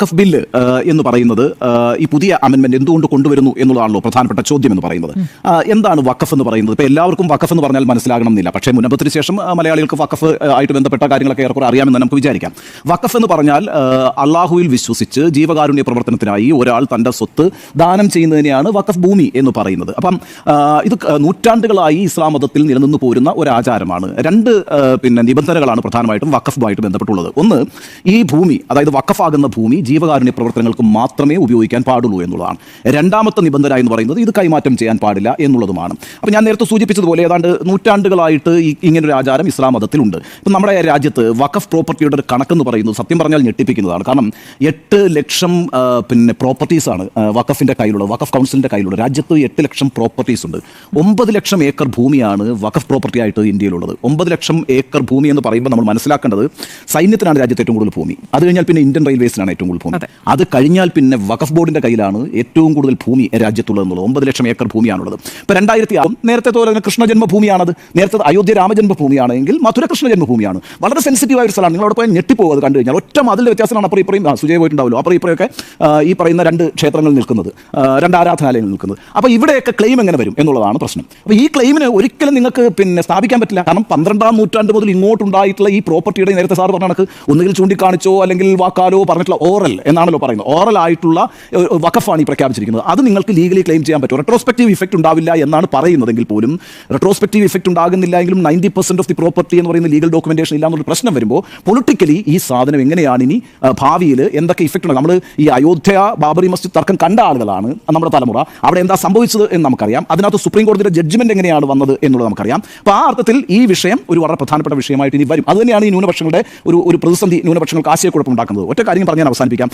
വഖഫ് bill എന്ന് പറയുന്നത് ഈ പുതിയ അമെൻമെന്റ് എന്തുകൊണ്ട് കൊണ്ടുവരുന്നു എന്നുള്ളതാണല്ലോ പ്രധാനപ്പെട്ട ചോദ്യം എന്ന് പറയുന്നത്. എന്താണ് വഖഫ് എന്ന് പറയുന്നത്? ഇപ്പോൾ എല്ലാവർക്കും വഖഫ് എന്ന് പറഞ്ഞാൽ മനസ്സിലാകണം എന്നില്ല. പക്ഷേ മുനമ്പത്തിന് ശേഷം മലയാളികൾക്ക് വഖഫ് ആയിട്ട് ബന്ധപ്പെട്ട കാര്യങ്ങളൊക്കെ ഏറെക്കുറെ അറിയാമെന്ന് നമുക്ക് വിചാരിക്കാം. വഖഫ് എന്ന് പറഞ്ഞാൽ അള്ളാഹുവിൽ വിശ്വസിച്ച് ജീവകാരുണ്യ പ്രവർത്തനത്തിനായി ഒരാൾ തൻ്റെ സ്വത്ത് ദാനം ചെയ്യുന്നതിനെയാണ് വഖഫ് ഭൂമി എന്ന് പറയുന്നത്. അപ്പം ഇത് നൂറ്റാണ്ടുകളായി ഇസ്ലാം മതത്തിൽ നിലനിന്ന് പോരുന്ന ഒരു ആചാരമാണ്. രണ്ട് നിബന്ധനകളാണ് പ്രധാനമായിട്ടും വഖഫുമായിട്ട് ബന്ധപ്പെട്ടുള്ളത്. ഒന്ന്, ഈ ഭൂമി, അതായത് വഖഫാകുന്ന ഭൂമി ജീവകാരുണ്യ പ്രവർത്തനങ്ങൾക്ക് മാത്രമേ ഉപയോഗിക്കാൻ പാടുള്ളൂ എന്നുള്ളതാണ്. രണ്ടാമത്തെ നിബന്ധന എന്ന് പറയുന്നത് ഇത് കൈമാറ്റം ചെയ്യാൻ പാടില്ല എന്നുള്ളതുമാണ്. അപ്പോൾ ഞാൻ നേരത്തെ സൂചിപ്പിച്ചതുപോലെ ഏതാണ്ട് നൂറ്റാണ്ടുകളായിട്ട് ഇങ്ങനൊരു ആചാരം ഇസ്ലാം മതത്തിലുണ്ട്. ഇപ്പം നമ്മുടെ രാജ്യത്ത് വഖഫ് പ്രോപ്പർട്ടിയുടെ ഒരു കണക്കെന്ന് പറയുന്നത് സത്യം പറഞ്ഞാൽ ഞെട്ടിപ്പിക്കുന്നതാണ്. കാരണം 8 ലക്ഷം പ്രോപ്പർട്ടീസാണ് വഖഫിൻ്റെ കയ്യിലുള്ളത്, വഖഫ് കൗൺസിലിൻ്റെ കയ്യിലുള്ളത്. രാജ്യത്ത് 8 ലക്ഷം പ്രോപ്പർട്ടീസ് ഉണ്ട്. 9 ലക്ഷം ഏക്കർ ഭൂമിയാണ് വഖഫ് പ്രോപ്പർട്ടി ആയിട്ട് ഇന്ത്യയിലുള്ളത്. 9 ലക്ഷം ഏക്കർ ഭൂമി എന്ന് പറയുമ്പോൾ നമ്മൾ മനസ്സിലാക്കേണ്ടത് സൈന്യത്തിനാണ് രാജ്യത്ത് ഏറ്റവും കൂടുതൽ ഭൂമി. അത് കഴിഞ്ഞാൽ പിന്നെ ഇന്ത്യൻ റെയിൽവേസിനാണ് ഏറ്റവും കൂടുതൽ ഭൂമി. അത് കഴിഞ്ഞാൽ പിന്നെ വഖഫ് ബോർഡിന്റെ കയ്യിലാണ് ഏറ്റവും കൂടുതൽ ഭൂമി രാജ്യത്തുള്ളത് എന്നുള്ളത്. 9 ലക്ഷം ഏക്കർ ഭൂമിയാണുള്ളത്. ഇപ്പോൾ 2006 നേരത്തെ പോലെ കൃഷ്ണ ജന്മഭൂമിയാണത്. നേരത്തെ അയോധ്യ രാമജന്മഭൂമിയാണെങ്കിൽ മധുര കൃഷ്ണ ജന്മഭൂമിയാണ്. വളരെ സെൻസിറ്റീവായ ഒരു സ്ഥലമാണ്. നിങ്ങൾ അവിടെ പോയി ഞെട്ടിപ്പോകും അത് കണ്ടു കഴിഞ്ഞാൽ. ഒറ്റ മതിലിൻ്റെ വ്യത്യാസമാണ് അപ്പുറം ഇപ്പുറയും സുജയ പോയിട്ടുണ്ടാവുമല്ലോ. അപ്പുറം ഇപ്പുറയൊക്കെ ഈ പറയുന്ന 2 ക്ഷേത്രങ്ങൾ നിൽക്കുന്നത്, 2 ആരാധനാലയങ്ങൾ നിൽക്കുന്നത്. അപ്പോൾ ഇവിടെയൊക്കെ ക്ലെയിം എങ്ങനെ വരും എന്നുള്ളതാണ് പ്രശ്നം. അപ്പോൾ ഈ ക്ലെയിമിന് ഒരിക്കലും നിങ്ങൾക്ക് സ്ഥാപിക്കാൻ പറ്റില്ല. കാരണം 12-ാം നൂറ്റാണ്ട് മുതൽ ഇങ്ങോട്ടുണ്ടായിട്ടുള്ള ഈ പ്രോപ്പർട്ടിയുടെ നേരത്തെ സാർ പറഞ്ഞ കണക്ക് ഒന്നുകിൽ ചൂണ്ടിക്കാണിച്ചോ അല്ലെങ്കിൽ വാക്കാലോ പറഞ്ഞിട്ടുള്ള ഓറൽ എന്നാണല്ലോ പറയുന്നത്. ഓറൽ ആയിട്ടുള്ള വഖഫാണ് ഈ പ്രഖ്യാപിച്ചിരിക്കുന്നത്. അത് നിങ്ങൾക്ക് ലീഗലി ക്ലെയിം ചെയ്യാൻ പറ്റും. റെട്രോസ്പെക്റ്റീവ് ഇഫക്റ്റ് ഉണ്ടാവില്ല എന്നാണ് പറയുന്നതെങ്കിൽ പോലും റെട്രോസ്പെക്റ്റീവ് ഇഫക്റ്റ് ഉണ്ടാകുന്നില്ല എങ്കിലും 90% ഓഫ് ദി പ്രോപ്പർട്ടി എന്ന് പറയുന്ന ലീഗൽ ഡോക്യുമെന്റേഷൻ ഇല്ലാന്നൊരു പ്രശ്നം വരുമ്പോൾ പൊളിറ്റിക്കലി ഈ സാധനം എങ്ങനെയാണ് ഇനി ഭാവിയിൽ എന്തൊക്കെ ഇഫക്റ്റ് ഉണ്ട്? നമ്മൾ ഈ അയോധ്യ ബാബറി മസ്ജിദ് തർക്കം കണ്ട ആളുകളാണ് നമ്മുടെ തലമുറ. അവിടെ എന്താ സംഭവിച്ചത് എന്ന് നമുക്കറിയാം. അതിനകത്ത് സുപ്രീം കോടതിയുടെ ജഡ്ജ്മെന്റ് എങ്ങനെയാണ് വന്നത് എന്നുള്ളത് നമുക്കറിയാം. അപ്പോൾ ആ അർത്ഥത്തിൽ ഈ വിഷയം ഒരു വളരെ പ്രധാനപ്പെട്ട വിഷയമായിട്ട് ഇനി വരും. അതുതന്നെയാണ് ഈ ന്യൂനപക്ഷങ്ങളുടെ ഒരു പ്രതിസന്ധി, ന്യൂനപക്ഷങ്ങൾക്ക് ആശയക്കുഴപ്പം ഉണ്ടാക്കുന്നത്. ഒറ്റ കാര്യം പറഞ്ഞാൽ അവസാനിപ്പിക്കാം.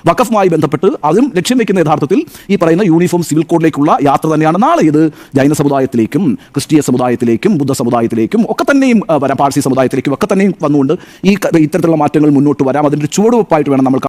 വഖഫുമായി ബന്ധപ്പെട്ട് അതും ലക്ഷ്യം വെക്കുന്ന യഥാർത്ഥത്തിൽ ഈ പറയുന്ന യൂണിഫോം സിവിൽ കോഡിലേക്കുള്ള യാത്ര തന്നെയാണ്. നാളെ ഇത് ജൈന സമുദായത്തിലേക്കും ക്രിസ്തീയ സമുദായത്തിലേക്കും ബുദ്ധ സമുദായത്തിലേക്കും ഒക്കെ തന്നെയും വരാം, പാഴ്സി സമുദായത്തിലേക്കും ഒക്കെ തന്നെയും വന്നുകൊണ്ട് ഈ ഇത്തരത്തിലുള്ള മാറ്റങ്ങൾ മുന്നോട്ട് വരാം. അതിൻ്റെ ചുവടുവെപ്പായിട്ട് വേണം നമ്മൾ